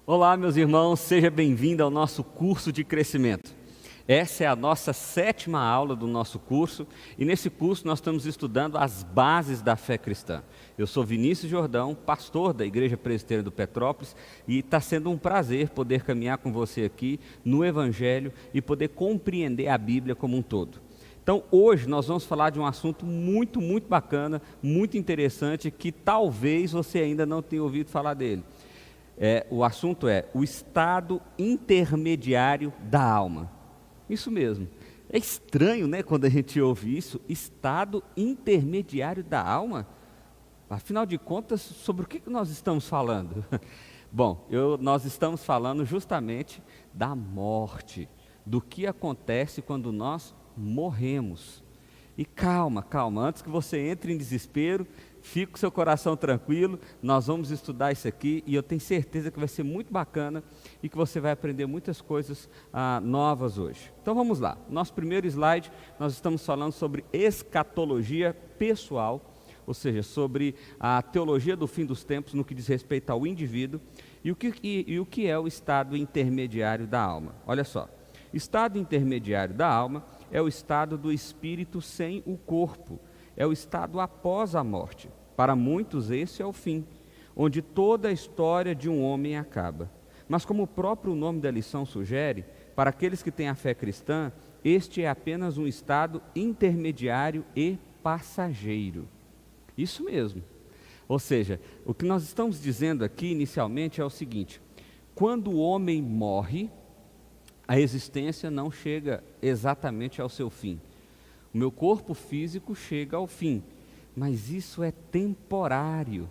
Olá, meus irmãos, seja bem-vindo ao nosso curso de crescimento. Essa é a nossa 7ª aula do nosso curso e nesse curso nós estamos estudando as bases da fé cristã. Eu sou Vinícius Jordão, pastor da Igreja Presbiteriana do Petrópolis e está sendo um prazer poder caminhar com você aqui no Evangelho e poder compreender a Bíblia como um todo. Então hoje nós vamos falar de um assunto muito bacana, muito interessante que talvez você ainda não tenha ouvido falar dele. O assunto é o estado intermediário da alma. Isso mesmo. É estranho, né, quando a gente ouve isso, estado intermediário da alma. Afinal de contas, sobre o que nós estamos falando? Bom, nós estamos falando justamente da morte, do que acontece quando nós morremos. E calma, antes que você entre em desespero, fique com seu coração tranquilo, nós vamos estudar isso aqui e eu tenho certeza que vai ser muito bacana e que você vai aprender muitas coisas novas hoje. Então vamos lá, nosso primeiro slide, nós estamos falando sobre escatologia pessoal, ou seja, sobre a teologia do fim dos tempos no que diz respeito ao indivíduo e o que é o estado intermediário da alma. Olha só, estado intermediário da alma é o estado do espírito sem o corpo, é o estado após a morte. Para muitos esse é o fim, onde toda a história de um homem acaba. Mas como o próprio nome da lição sugere, para aqueles que têm a fé cristã, este é apenas um estado intermediário e passageiro. Isso mesmo. Ou seja, o que nós estamos dizendo aqui inicialmente é o seguinte: quando o homem morre, a existência não chega exatamente ao seu fim. O meu corpo físico chega ao fim, mas isso é temporário.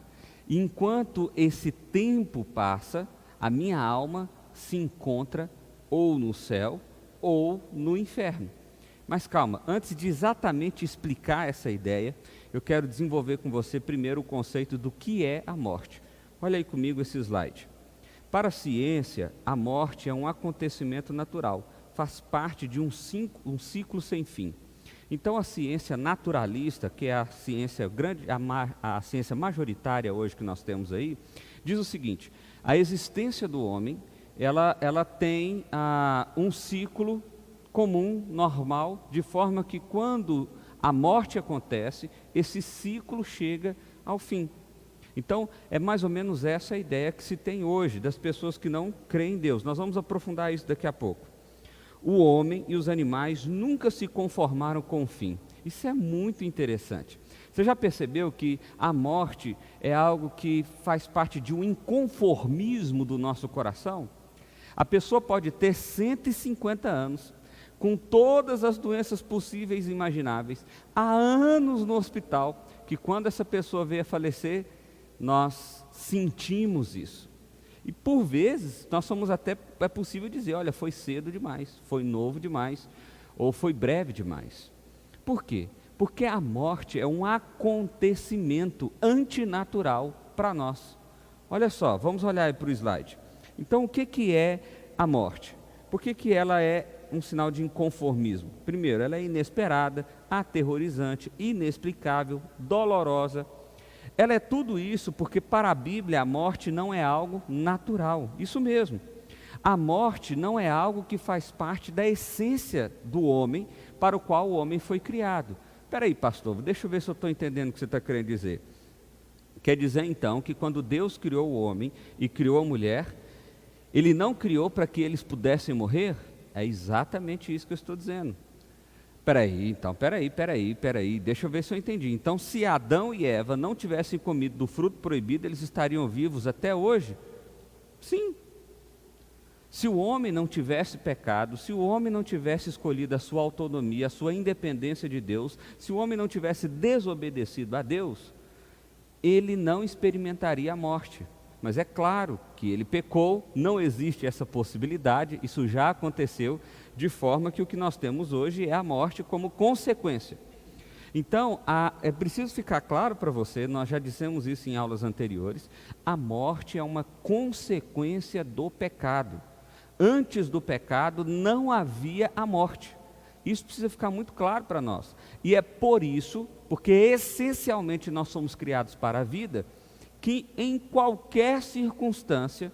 E enquanto esse tempo passa, a minha alma se encontra ou no céu ou no inferno. Mas calma, antes de exatamente explicar essa ideia, eu quero desenvolver com você primeiro o conceito do que é a morte. Olha aí comigo esse slide. Para a ciência, a morte é um acontecimento natural, faz parte de um ciclo sem fim. Então a ciência naturalista, que é a ciência a ciência majoritária hoje que nós temos aí, diz o seguinte: a existência do homem, ela tem um ciclo comum, normal, de forma que quando a morte acontece, esse ciclo chega ao fim. Então, é mais ou menos essa a ideia que se tem hoje das pessoas que não creem em Deus. Nós vamos aprofundar isso daqui a pouco. O homem e os animais nunca se conformaram com o fim. Isso é muito interessante. Você já percebeu que a morte é algo que faz parte de um inconformismo do nosso coração? A pessoa pode ter 150 anos, com todas as doenças possíveis e imagináveis, há anos no hospital, que quando essa pessoa veio a falecer, nós sentimos isso. E por vezes, nós somos até, é possível dizer, olha, foi cedo demais, foi novo demais, ou foi breve demais. Por quê? Porque a morte é um acontecimento antinatural para nós. Olha só, vamos olhar aí para o slide. Então, o que é a morte? Por que ela é um sinal de inconformismo? Primeiro, ela é inesperada, aterrorizante, inexplicável, dolorosa. Ela é tudo isso porque para a Bíblia a morte não é algo natural, isso mesmo. A morte não é algo que faz parte da essência do homem para o qual o homem foi criado. Espera aí, pastor, deixa eu ver se eu estou entendendo o que você está querendo dizer. Quer dizer então que quando Deus criou o homem e criou a mulher, Ele não criou para que eles pudessem morrer? É exatamente isso que eu estou dizendo. Peraí, deixa eu ver se eu entendi. Então, se Adão e Eva não tivessem comido do fruto proibido, eles estariam vivos até hoje? Sim. Se o homem não tivesse pecado, se o homem não tivesse escolhido a sua autonomia, a sua independência de Deus, se o homem não tivesse desobedecido a Deus, ele não experimentaria a morte. Mas é claro que ele pecou, não existe essa possibilidade, isso já aconteceu, de forma que o que nós temos hoje é a morte como consequência. Então, é preciso ficar claro para você, nós já dissemos isso em aulas anteriores, a morte é uma consequência do pecado. Antes do pecado não havia a morte. Isso precisa ficar muito claro para nós. E é por isso, porque essencialmente nós somos criados para a vida, que em qualquer circunstância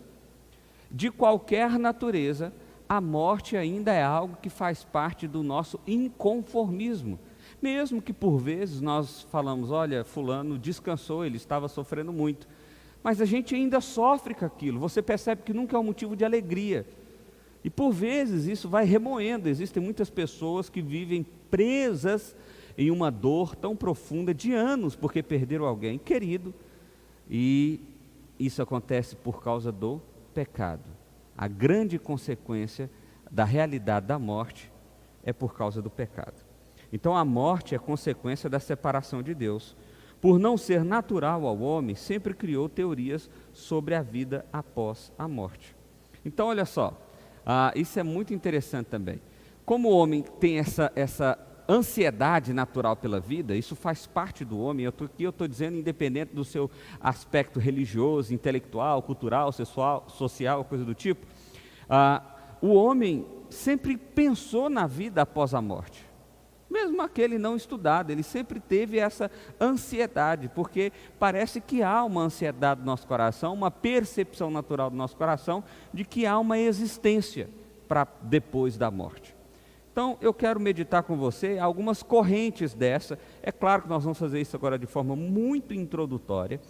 de qualquer natureza, a morte ainda é algo que faz parte do nosso inconformismo. Mesmo que por vezes nós falamos, olha, fulano descansou, ele estava sofrendo muito. Mas a gente ainda sofre com aquilo, você percebe que nunca é um motivo de alegria. E por vezes isso vai remoendo, existem muitas pessoas que vivem presas em uma dor tão profunda de anos, porque perderam alguém querido, e isso acontece por causa do pecado. A grande consequência da realidade da morte é por causa do pecado. Então a morte é consequência da separação de Deus. Por não ser natural ao homem, sempre criou teorias sobre a vida após a morte. Então olha só, isso é muito interessante também. Como o homem tem essa ansiedade natural pela vida, isso faz parte do homem. Eu estou dizendo independente do seu aspecto religioso, intelectual, cultural, sexual, social, coisa do tipo. O homem sempre pensou na vida após a morte. Mesmo aquele não estudado, ele sempre teve essa ansiedade, porque parece que há uma ansiedade no nosso coração, uma percepção natural do nosso coração de que há uma existência para depois da morte. Então, eu quero meditar com você algumas correntes dessa. É claro que nós vamos fazer isso agora de forma muito introdutória,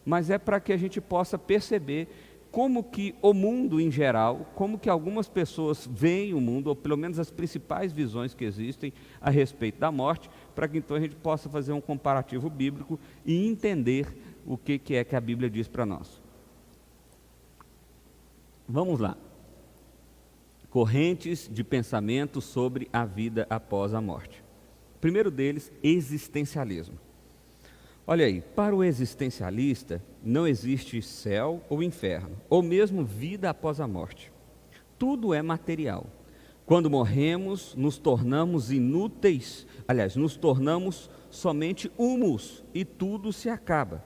mas é para que a gente possa perceber como que o mundo em geral, como que algumas pessoas veem o mundo, ou pelo menos as principais visões que existem a respeito da morte, para que então a gente possa fazer um comparativo bíblico e entender o que é que a Bíblia diz para nós. Vamos lá. Correntes de pensamento sobre a vida após a morte. O primeiro deles, existencialismo. Olha aí, para o existencialista, não existe céu ou inferno, ou mesmo vida após a morte. Tudo é material. Quando morremos, nos tornamos inúteis, nos tornamos somente humus e tudo se acaba.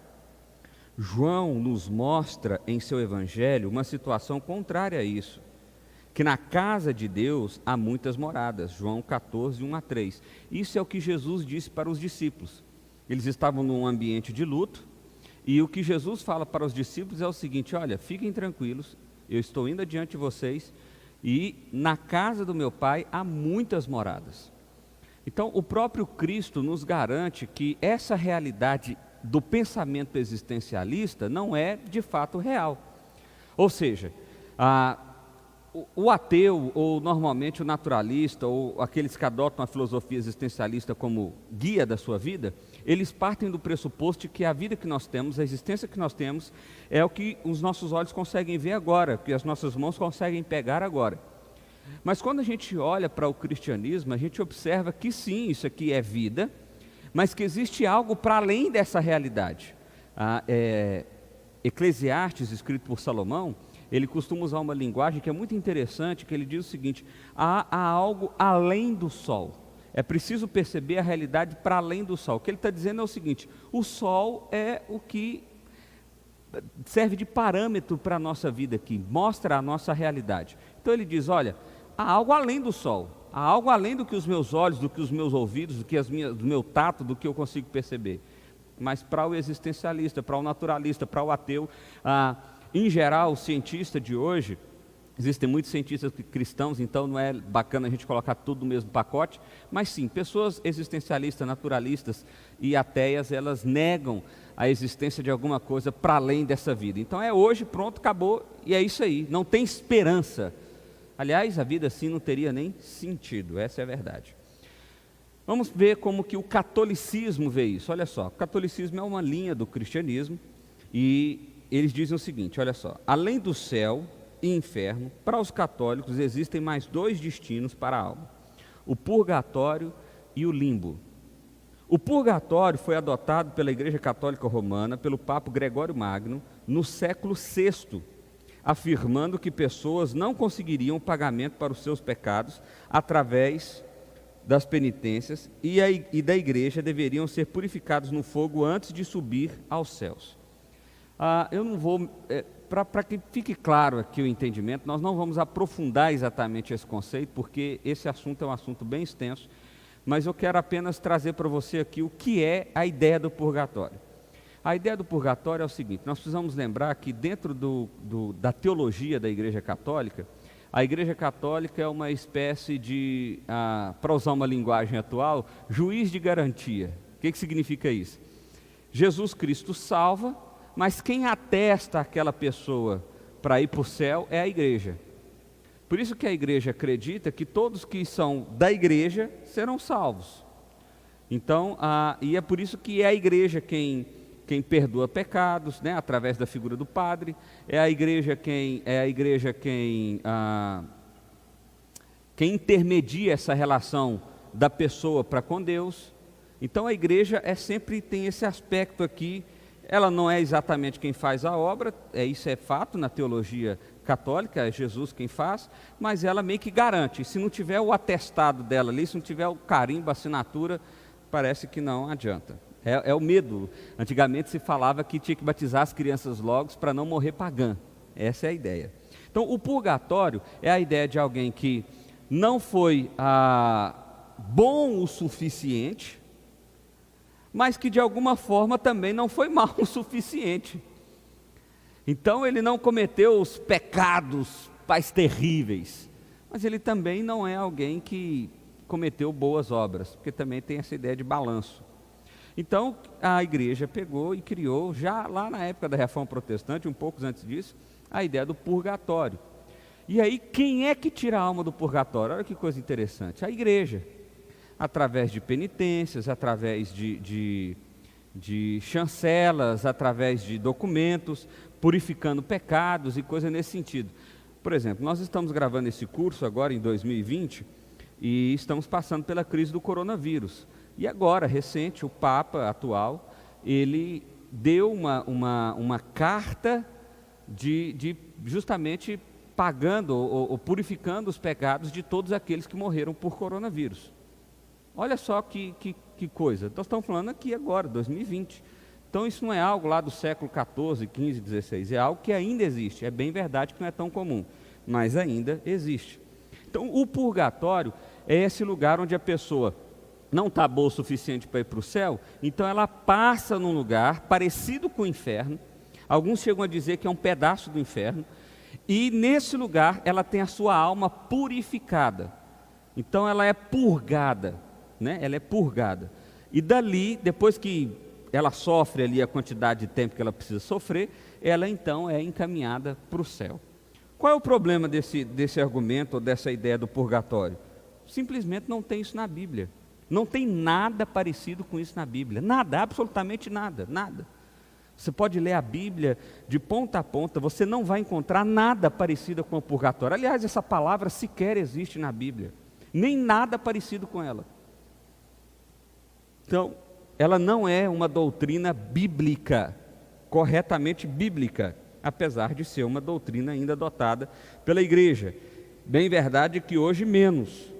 João nos mostra em seu evangelho uma situação contrária a isso, que na casa de Deus há muitas moradas, João 14, 1-3. Isso é o que Jesus disse para os discípulos. Eles estavam num ambiente de luto, e o que Jesus fala para os discípulos é o seguinte: olha, fiquem tranquilos, eu estou indo adiante de vocês, e na casa do meu Pai há muitas moradas. Então, o próprio Cristo nos garante que essa realidade do pensamento existencialista não é de fato real. Ou seja, o ateu, ou normalmente o naturalista, ou aqueles que adotam a filosofia existencialista como guia da sua vida, eles partem do pressuposto de que a vida que nós temos, a existência que nós temos, é o que os nossos olhos conseguem ver agora, que as nossas mãos conseguem pegar agora. Mas quando a gente olha para o cristianismo, a gente observa que sim, isso aqui é vida, mas que existe algo para além dessa realidade. Eclesiastes, escrito por Salomão, ele costuma usar uma linguagem que é muito interessante, que ele diz o seguinte: há algo além do sol. É preciso perceber a realidade para além do sol. O que ele está dizendo é o seguinte: o sol é o que serve de parâmetro para a nossa vida aqui, mostra a nossa realidade. Então ele diz, olha, há algo além do sol, há algo além do que os meus olhos, do que os meus ouvidos, do meu tato, do que eu consigo perceber. Mas para o existencialista, para o naturalista, para o ateu, em geral, o cientista de hoje, existem muitos cientistas cristãos, então não é bacana a gente colocar tudo no mesmo pacote, mas sim, pessoas existencialistas, naturalistas e ateias, elas negam a existência de alguma coisa para além dessa vida. Então é hoje, pronto, acabou, e é isso aí, não tem esperança. Aliás, a vida assim não teria nem sentido, essa é a verdade. Vamos ver como que o catolicismo vê isso. Olha só, o catolicismo é uma linha do cristianismo, e eles dizem o seguinte, olha só: além do céu e inferno, para os católicos existem mais dois destinos para a alma: o purgatório e o limbo. O purgatório foi adotado pela Igreja Católica Romana, pelo Papa Gregório Magno, no século VI, afirmando que pessoas não conseguiriam o pagamento para os seus pecados através das penitências e da igreja deveriam ser purificados no fogo antes de subir aos céus. Eu não vou, para que fique claro aqui o entendimento, nós não vamos aprofundar exatamente esse conceito, porque esse assunto é um assunto bem extenso, mas eu quero apenas trazer para você aqui o que é a ideia do purgatório. A ideia do purgatório é o seguinte: nós precisamos lembrar que dentro da teologia da Igreja Católica, a Igreja Católica é uma espécie de, para usar uma linguagem atual, juiz de garantia. O que significa isso? Jesus Cristo salva, mas quem atesta aquela pessoa para ir para o céu é a igreja. Por isso que a igreja acredita que todos que são da igreja serão salvos. Então, e é por isso que é a igreja quem perdoa pecados, né, através da figura do padre. É a igreja quem intermedia essa relação da pessoa para com Deus. Então a igreja sempre tem esse aspecto aqui. Ela não é exatamente quem faz a obra, isso é fato na teologia católica, é Jesus quem faz, mas ela meio que garante. Se não tiver o atestado dela ali, se não tiver o carimbo, a assinatura, parece que não adianta. É o medo. Antigamente se falava que tinha que batizar as crianças logo para não morrer pagã. Essa é a ideia. Então o purgatório é a ideia de alguém que não foi bom o suficiente, mas que de alguma forma também não foi mau o suficiente. Então ele não cometeu os pecados mais terríveis, mas ele também não é alguém que cometeu boas obras, porque também tem essa ideia de balanço. Então a igreja pegou e criou, já lá na época da Reforma Protestante, um pouco antes disso, a ideia do purgatório. E aí quem é que tira a alma do purgatório? Olha que coisa interessante, a igreja, através de penitências, através de chancelas, através de documentos, purificando pecados e coisa nesse sentido. Por exemplo, nós estamos gravando esse curso agora em 2020 e estamos passando pela crise do coronavírus. E agora, recente, o Papa atual, ele deu uma carta de justamente pagando ou purificando os pecados de todos aqueles que morreram por coronavírus. Olha só que coisa. Nós estamos falando aqui agora, 2020. Então isso não é algo lá do século XIV, XV, XVI, é algo que ainda existe. É bem verdade que não é tão comum, mas ainda existe. Então o purgatório é esse lugar onde a pessoa não está boa o suficiente para ir para o céu, então ela passa num lugar parecido com o inferno. Alguns chegam a dizer que é um pedaço do inferno, e nesse lugar ela tem a sua alma purificada. Então ela é purgada, né? Ela é purgada. E dali, depois que ela sofre ali a quantidade de tempo que ela precisa sofrer, ela então é encaminhada para o céu. Qual é o problema desse argumento, ou dessa ideia do purgatório? Simplesmente não tem isso na Bíblia. Não tem nada parecido com isso na Bíblia. Nada, absolutamente nada, nada. Você pode ler a Bíblia de ponta a ponta, você não vai encontrar nada parecido com o purgatório. Aliás, essa palavra sequer existe na Bíblia. Nem nada parecido com ela. Então, ela não é uma doutrina bíblica, corretamente bíblica, apesar de ser uma doutrina ainda adotada pela igreja. Bem verdade que hoje menos,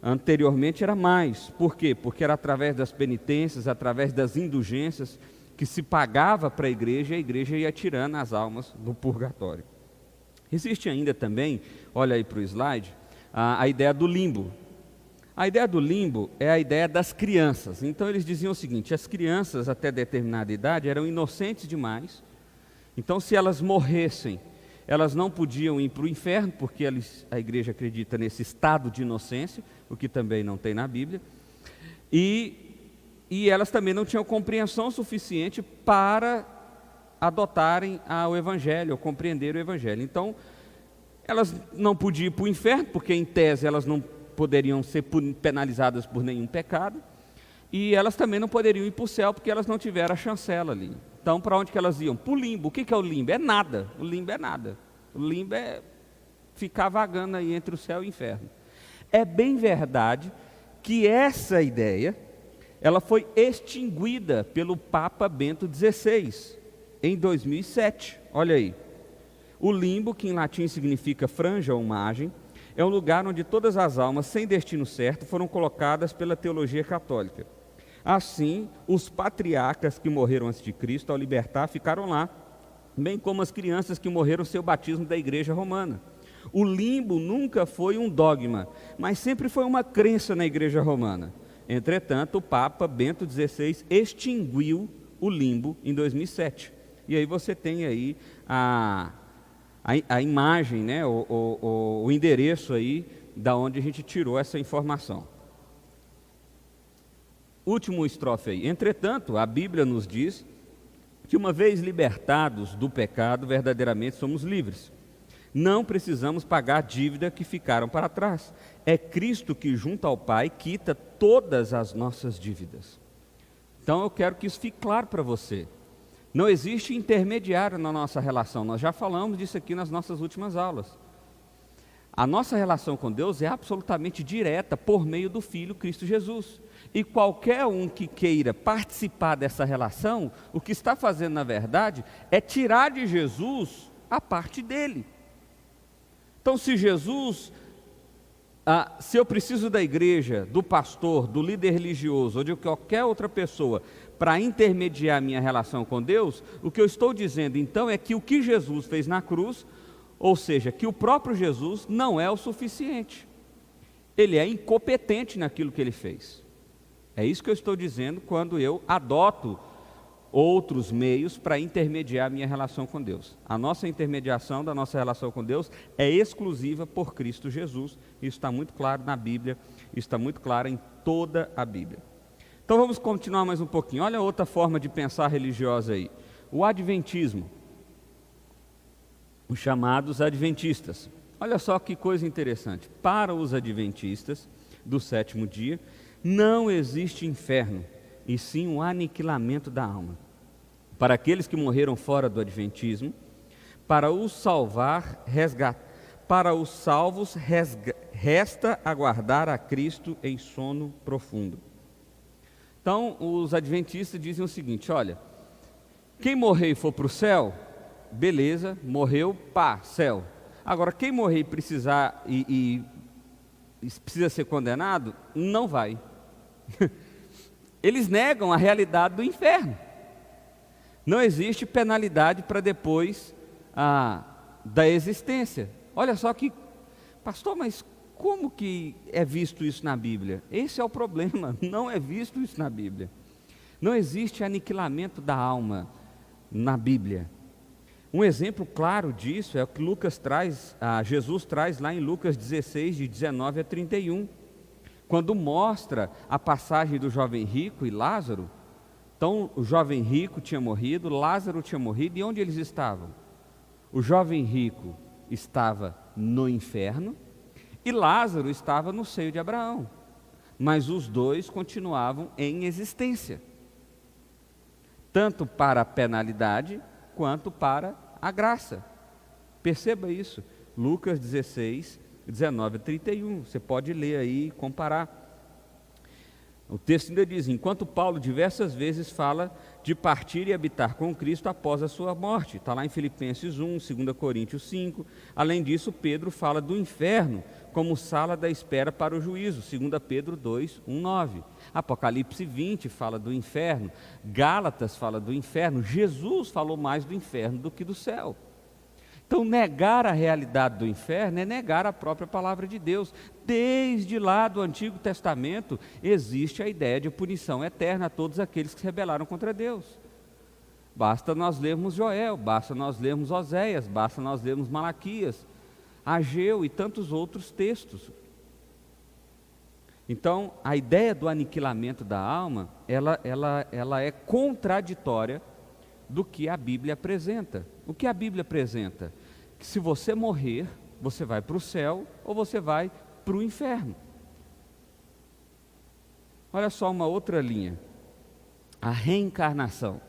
anteriormente era mais. Por quê? Porque era através das penitências, através das indulgências, que se pagava para a igreja, e a igreja ia tirando as almas do purgatório. Existe ainda também, olha aí para o slide, a ideia do limbo. A ideia do limbo é a ideia das crianças. Então eles diziam o seguinte: as crianças até determinada idade eram inocentes demais, então se elas morressem, elas não podiam ir para o inferno, porque a igreja acredita nesse estado de inocência, o que também não tem na Bíblia, e elas também não tinham compreensão suficiente para adotarem o Evangelho, ou compreender o Evangelho. Então, elas não podiam ir para o inferno, porque em tese elas não poderiam ser penalizadas por nenhum pecado, e elas também não poderiam ir para o céu, porque elas não tiveram a chancela ali. Então, para onde que elas iam? Para o limbo. O que é o limbo? É nada. O limbo é nada. O limbo é ficar vagando aí entre o céu e o inferno. É bem verdade que essa ideia, ela foi extinguida pelo Papa Bento XVI, em 2007. Olha aí. O limbo, que em latim significa franja ou margem, é um lugar onde todas as almas sem destino certo foram colocadas pela teologia católica. Assim, os patriarcas que morreram antes de Cristo, ao libertar, ficaram lá, bem como as crianças que morreram sem o batismo da Igreja Romana. O limbo nunca foi um dogma, mas sempre foi uma crença na Igreja Romana. Entretanto, o Papa Bento XVI extinguiu o limbo em 2007. E aí você tem aí a imagem, né, o endereço aí da onde a gente tirou essa informação. Último estrofe aí. Entretanto, a Bíblia nos diz que uma vez libertados do pecado, verdadeiramente somos livres. Não precisamos pagar dívida que ficaram para trás. É Cristo que, junto ao Pai, quita todas as nossas dívidas. Então eu quero que isso fique claro para você. Não existe intermediário na nossa relação. Nós já falamos disso aqui nas nossas últimas aulas. A nossa relação com Deus é absolutamente direta por meio do Filho Cristo Jesus. E qualquer um que queira participar dessa relação, o que está fazendo na verdade é tirar de Jesus a parte dele. Então se Jesus, se eu preciso da igreja, do pastor, do líder religioso ou de qualquer outra pessoa para intermediar a minha relação com Deus, o que eu estou dizendo então é que o que Jesus fez na cruz, ou seja, que o próprio Jesus não é o suficiente. Ele é incompetente naquilo que ele fez. É isso que eu estou dizendo quando eu adoto outros meios para intermediar a minha relação com Deus. A nossa intermediação da nossa relação com Deus é exclusiva por Cristo Jesus. Isso está muito claro na Bíblia, isso está muito claro em toda a Bíblia. Então vamos continuar mais um pouquinho. Olha outra forma de pensar religiosa aí. O adventismo. Os chamados adventistas. Olha só que coisa interessante. Para os adventistas do sétimo dia, não existe inferno, e sim um aniquilamento da alma. Para aqueles que morreram fora do adventismo, para os salvar, para os salvos, resta aguardar a Cristo em sono profundo. Então, os adventistas dizem o seguinte: olha, quem morrer e for para o céu, beleza, morreu, pá, céu. Agora, quem morrer e precisar e precisa ser condenado, não vai. Eles negam a realidade do inferno. Não existe penalidade para depois da existência. Olha só que, pastor, mas como que é visto isso na Bíblia? Esse é o problema, não é visto isso na Bíblia. Não existe aniquilamento da alma na Bíblia. Um exemplo claro disso é o que Jesus traz lá em Lucas 16, de 19 a 31, quando mostra a passagem do jovem rico e Lázaro. Então o jovem rico tinha morrido, Lázaro tinha morrido, e onde eles estavam? O jovem rico estava no inferno e Lázaro estava no seio de Abraão, mas os dois continuavam em existência, tanto para a penalidade quanto para a graça. Perceba isso, Lucas 16, 19 a 31, você pode ler aí e comparar. O texto ainda diz: enquanto Paulo diversas vezes fala de partir e habitar com Cristo após a sua morte. Está lá em Filipenses 1, 2 Coríntios 5. Além disso, Pedro fala do inferno como sala da espera para o juízo, 2 Pedro 2, 1, 9. Apocalipse 20 fala do inferno, Gálatas fala do inferno. Jesus falou mais do inferno do que do céu. Então, negar a realidade do inferno é negar a própria palavra de Deus. Desde lá do Antigo Testamento, existe a ideia de punição eterna a todos aqueles que se rebelaram contra Deus. Basta nós lermos Joel, basta nós lermos Oséias, basta nós lermos Malaquias, Ageu e tantos outros textos. Então, a ideia do aniquilamento da alma, ela é contraditória do que a Bíblia apresenta. O que a Bíblia apresenta? Que se você morrer, você vai para o céu ou você vai para o inferno. Olha só uma outra linha. A reencarnação.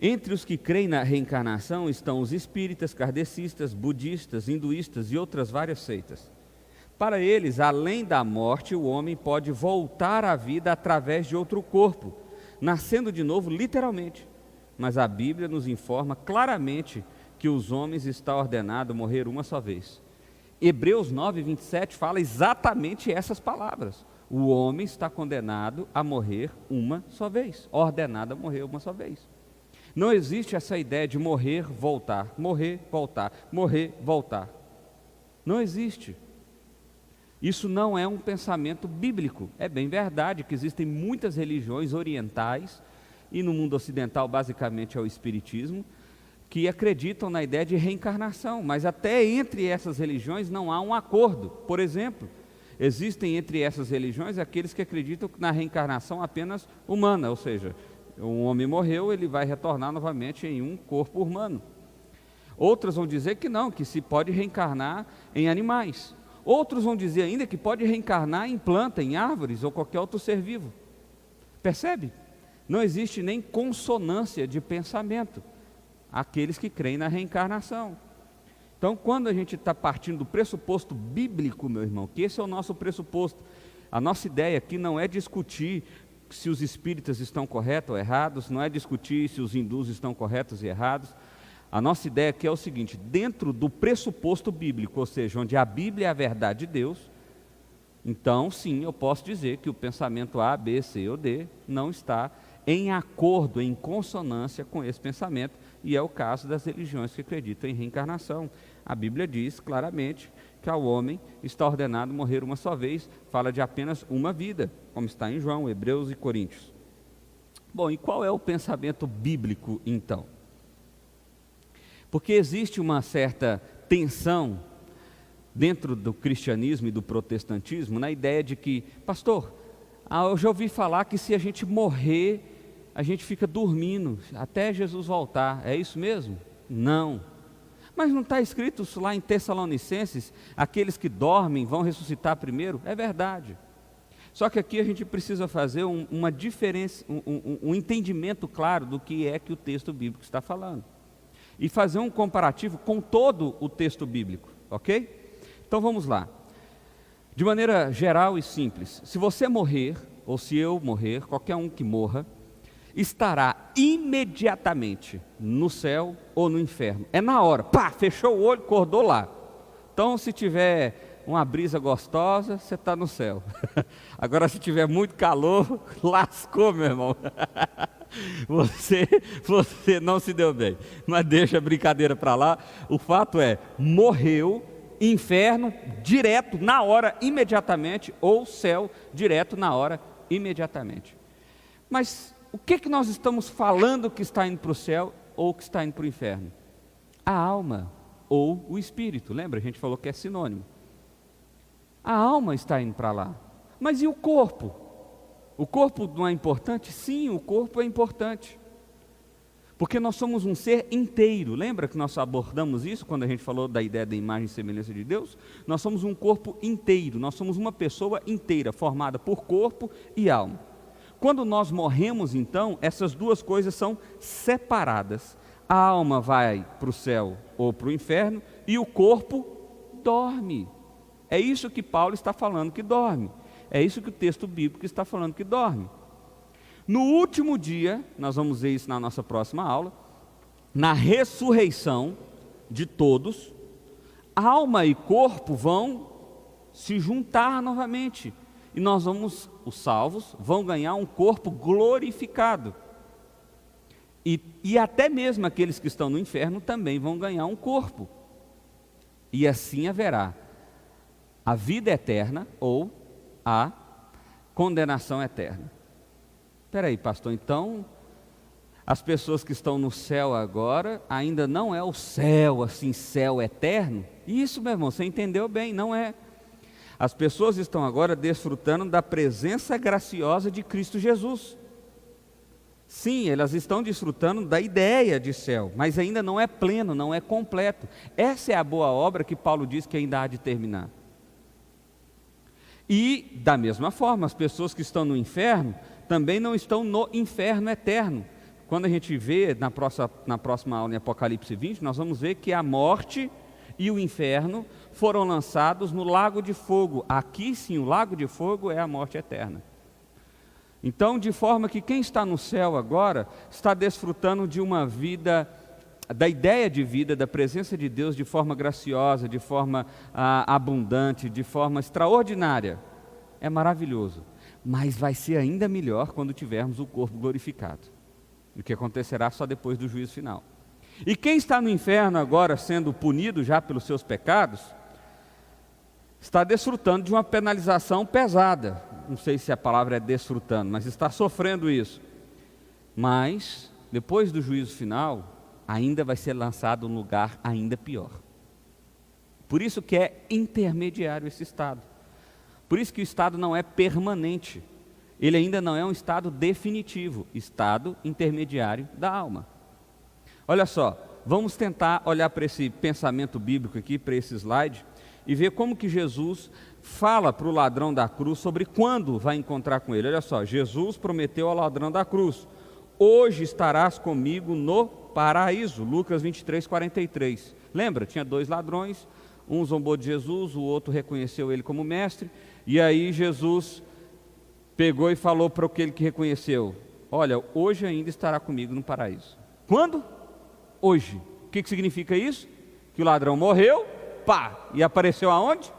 Entre os que creem na reencarnação estão os espíritas, kardecistas, budistas, hinduístas e outras várias seitas. Para eles, além da morte, o homem pode voltar à vida através de outro corpo, nascendo de novo literalmente. Mas a Bíblia nos informa claramente que os homens estão ordenados a morrer uma só vez. Hebreus 9, 27 fala exatamente essas palavras. O homem está condenado a morrer uma só vez, ordenado a morrer uma só vez. Não existe essa ideia de morrer, voltar, morrer, voltar, morrer, voltar. Não existe. Isso não é um pensamento bíblico. É bem verdade que existem muitas religiões orientais e no mundo ocidental basicamente é o espiritismo, que acreditam na ideia de reencarnação, mas até entre essas religiões não há um acordo. Por exemplo, existem entre essas religiões aqueles que acreditam na reencarnação apenas humana, ou seja, um homem morreu, ele vai retornar novamente em um corpo humano. Outras vão dizer que não, que se pode reencarnar em animais. Outros vão dizer ainda que pode reencarnar em planta, em árvores ou qualquer outro ser vivo. Percebe? Não existe nem consonância de pensamento aqueles que creem na reencarnação. Então, quando a gente está partindo do pressuposto bíblico, meu irmão, que esse é o nosso pressuposto, a nossa ideia aqui não é discutir se os espíritas estão corretos ou errados, não é discutir se os hindus estão corretos e errados. A nossa ideia aqui é o seguinte: dentro do pressuposto bíblico, ou seja, onde a Bíblia é a verdade de Deus, então sim, eu posso dizer que o pensamento A, B, C ou D não está em acordo, em consonância com esse pensamento, e é o caso das religiões que acreditam em reencarnação. A Bíblia diz claramente que ao homem está ordenado morrer uma só vez, fala de apenas uma vida, como está em João, Hebreus e Coríntios. Bom, e qual é o pensamento bíblico então? Porque existe uma certa tensão dentro do cristianismo e do protestantismo na ideia de que, pastor, eu já ouvi falar que se a gente morrer, a gente fica dormindo até Jesus voltar, é isso mesmo? Não. Mas não está escrito isso lá em Tessalonicenses, aqueles que dormem vão ressuscitar primeiro? É verdade. Só que aqui a gente precisa fazer uma diferença, um entendimento claro do que é que o texto bíblico está falando. E fazer um comparativo com todo o texto bíblico, ok? Então vamos lá. De maneira geral e simples, se você morrer, ou se eu morrer, qualquer um que morra, estará imediatamente no céu ou no inferno. É na hora, pá, fechou o olho, acordou lá. Então se tiver uma brisa gostosa, você está no céu. Agora se tiver muito calor, lascou, meu irmão. Você não se deu bem. Mas deixa a brincadeira para lá. O fato é, morreu, inferno direto, na hora, imediatamente, ou céu direto, na hora, imediatamente. Mas o que nós estamos falando que está indo para o céu ou que está indo para o inferno? A alma ou o espírito. Lembra? A gente falou que é sinônimo. A alma está indo para lá. Mas e o corpo? O corpo não é importante? Sim, o corpo é importante. Porque nós somos um ser inteiro. Lembra que nós abordamos isso quando a gente falou da ideia da imagem e semelhança de Deus? Nós somos um corpo inteiro. Nós somos uma pessoa inteira, formada por corpo e alma. Quando nós morremos, então, essas duas coisas são separadas. A alma vai para o céu ou para o inferno e o corpo dorme. É isso que Paulo está falando que dorme. É isso que o texto bíblico está falando que dorme. No último dia, nós vamos ver isso na nossa próxima aula, na ressurreição de todos, alma e corpo vão se juntar novamente. E os salvos vão ganhar um corpo glorificado. E até mesmo aqueles que estão no inferno também vão ganhar um corpo. E assim haverá a vida eterna ou a condenação eterna. Espera aí, pastor, então as pessoas que estão no céu agora ainda não é o céu, assim, céu eterno? Isso, meu irmão, você entendeu bem, não é. As pessoas estão agora desfrutando da presença graciosa de Cristo Jesus. Sim, elas estão desfrutando da ideia de céu, mas ainda não é pleno, não é completo. Essa é a boa obra que Paulo diz que ainda há de terminar. E, da mesma forma, as pessoas que estão no inferno também não estão no inferno eterno. Quando a gente vê na próxima aula em Apocalipse 20, nós vamos ver que a morte e o inferno foram lançados no lago de fogo. Aqui sim, o lago de fogo é a morte eterna. Então, de forma que quem está no céu agora está desfrutando de uma vida, da ideia de vida, da presença de Deus de forma graciosa, de forma abundante, de forma extraordinária. É maravilhoso. Mas vai ser ainda melhor quando tivermos o corpo glorificado. O que acontecerá só depois do juízo final. E quem está no inferno agora sendo punido já pelos seus pecados, está desfrutando de uma penalização pesada. Não sei se a palavra é desfrutando, mas está sofrendo isso. Mas, depois do juízo final, ainda vai ser lançado um lugar ainda pior. Por isso que é intermediário esse estado. Por isso que o estado não é permanente. Ele ainda não é um estado definitivo, estado intermediário da alma. Olha só, vamos tentar olhar para esse pensamento bíblico aqui, para esse slide, e ver como que Jesus fala para o ladrão da cruz sobre quando vai encontrar com ele. Olha só, Jesus prometeu ao ladrão da cruz: hoje estarás comigo no paraíso. Lucas 23, 43. Lembra? Tinha dois ladrões, um zombou de Jesus, o outro reconheceu ele como mestre, e aí Jesus pegou e falou para aquele que reconheceu: olha, hoje ainda estará comigo no paraíso. Quando? Hoje. O que significa isso? Que o ladrão morreu, pá, e apareceu aonde?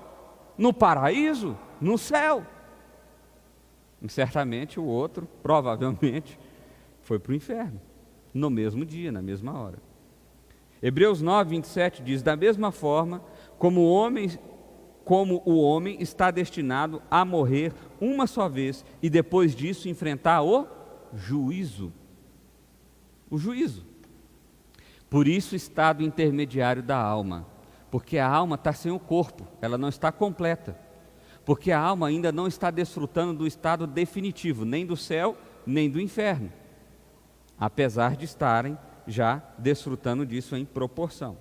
No paraíso, no céu. E certamente o outro, provavelmente, foi para o inferno, no mesmo dia, na mesma hora. Hebreus 9, 27 diz: da mesma forma, como o homem está destinado a morrer uma só vez, e depois disso enfrentar o juízo. O juízo. Por isso, estado intermediário da alma, porque a alma está sem o corpo, ela não está completa, porque a alma ainda não está desfrutando do estado definitivo, nem do céu, nem do inferno, apesar de estarem já desfrutando disso em proporção.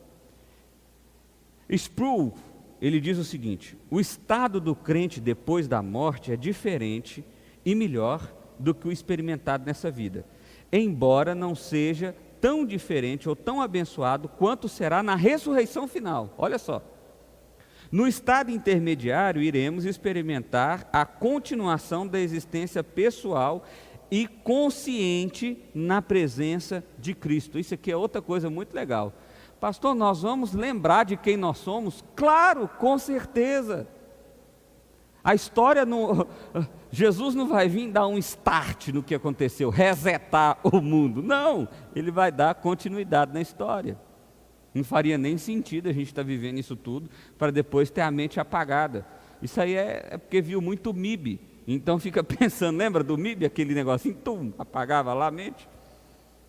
Sproul, ele diz o seguinte: o estado do crente depois da morte é diferente e melhor do que o experimentado nessa vida, embora não seja tão diferente ou tão abençoado quanto será na ressurreição final. Olha só, no estado intermediário iremos experimentar a continuação da existência pessoal e consciente na presença de Cristo. Isso aqui é outra coisa muito legal. Pastor, nós vamos lembrar de quem nós somos? Claro, com certeza. A história não... Jesus não vai vir dar um start no que aconteceu, resetar o mundo. Não, ele vai dar continuidade na história. Não faria nem sentido a gente estar vivendo isso tudo para depois ter a mente apagada. Isso aí é porque viu muito MIB. Então fica pensando, lembra do MIB, aquele negocinho, tum, apagava lá a mente?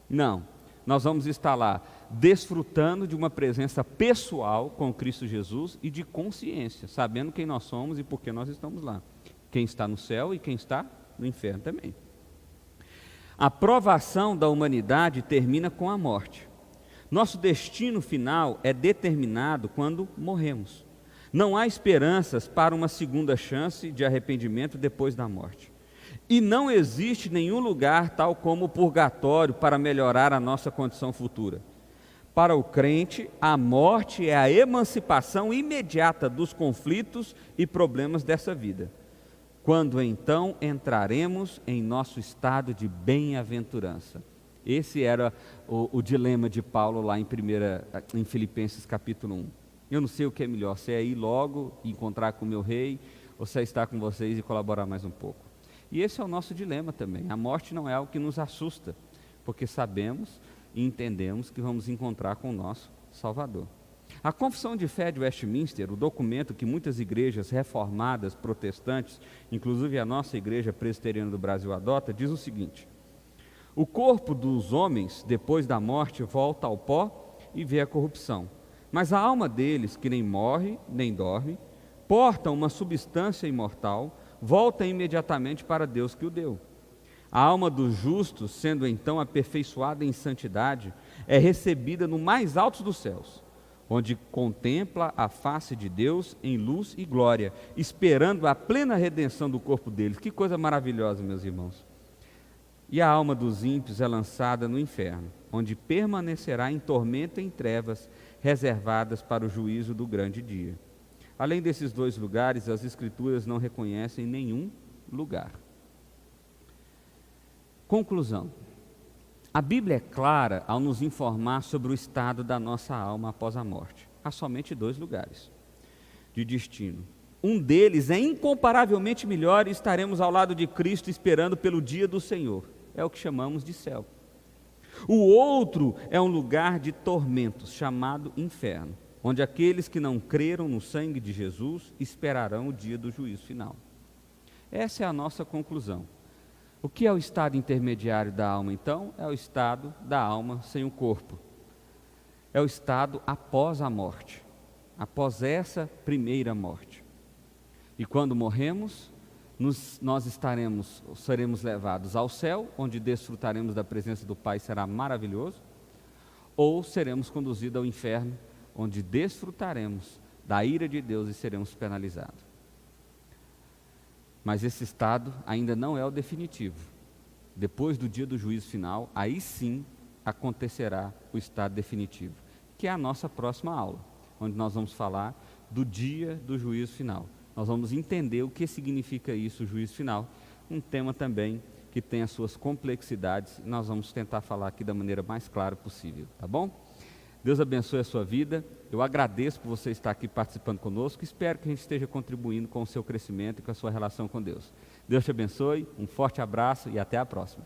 Não, nós vamos estar lá desfrutando de uma presença pessoal com Cristo Jesus e de consciência, sabendo quem nós somos e por que nós estamos lá. Quem está no céu e quem está no inferno também. A provação da humanidade termina com a morte. Nosso destino final é determinado quando morremos. Não há esperanças para uma segunda chance de arrependimento depois da morte. E não existe nenhum lugar tal como o purgatório para melhorar a nossa condição futura. Para o crente, a morte é a emancipação imediata dos conflitos e problemas dessa vida, quando então entraremos em nosso estado de bem-aventurança. Esse era o dilema de Paulo lá em Filipenses capítulo 1. Eu não sei o que é melhor, se é ir logo e encontrar com o meu rei, ou se é estar com vocês e colaborar mais um pouco. E esse é o nosso dilema também. A morte não é algo que nos assusta, porque sabemos e entendemos que vamos encontrar com o nosso Salvador. A Confissão de Fé de Westminster, o documento que muitas igrejas reformadas, protestantes, inclusive a nossa igreja presbiteriana do Brasil adota, diz o seguinte: o corpo dos homens, depois da morte, volta ao pó e vê a corrupção. Mas a alma deles, que nem morre, nem dorme, porta uma substância imortal, volta imediatamente para Deus que o deu. A alma dos justos, sendo então aperfeiçoada em santidade, é recebida no mais alto dos céus, onde contempla a face de Deus em luz e glória, esperando a plena redenção do corpo deles. Que coisa maravilhosa, meus irmãos. E a alma dos ímpios é lançada no inferno, onde permanecerá em tormento e em trevas, reservadas para o juízo do grande dia. Além desses dois lugares, as Escrituras não reconhecem nenhum lugar. Conclusão. A Bíblia é clara ao nos informar sobre o estado da nossa alma após a morte. Há somente dois lugares de destino. Um deles é incomparavelmente melhor e estaremos ao lado de Cristo esperando pelo dia do Senhor. É o que chamamos de céu. O outro é um lugar de tormentos, chamado inferno, onde aqueles que não creram no sangue de Jesus esperarão o dia do juízo final. Essa é a nossa conclusão. O que é o estado intermediário da alma, então? É o estado da alma sem o corpo. É o estado após a morte, após essa primeira morte. E quando morremos, nós seremos levados ao céu, onde desfrutaremos da presença do Pai, será maravilhoso, ou seremos conduzidos ao inferno, onde desfrutaremos da ira de Deus e seremos penalizados. Mas esse estado ainda não é o definitivo. Depois do dia do juízo final, aí sim acontecerá o estado definitivo, que é a nossa próxima aula, onde nós vamos falar do dia do juízo final. Nós vamos entender o que significa isso, o juízo final, um tema também que tem as suas complexidades, e nós vamos tentar falar aqui da maneira mais clara possível, tá bom? Deus abençoe a sua vida, eu agradeço por você estar aqui participando conosco, espero que a gente esteja contribuindo com o seu crescimento e com a sua relação com Deus. Deus te abençoe, um forte abraço e até a próxima.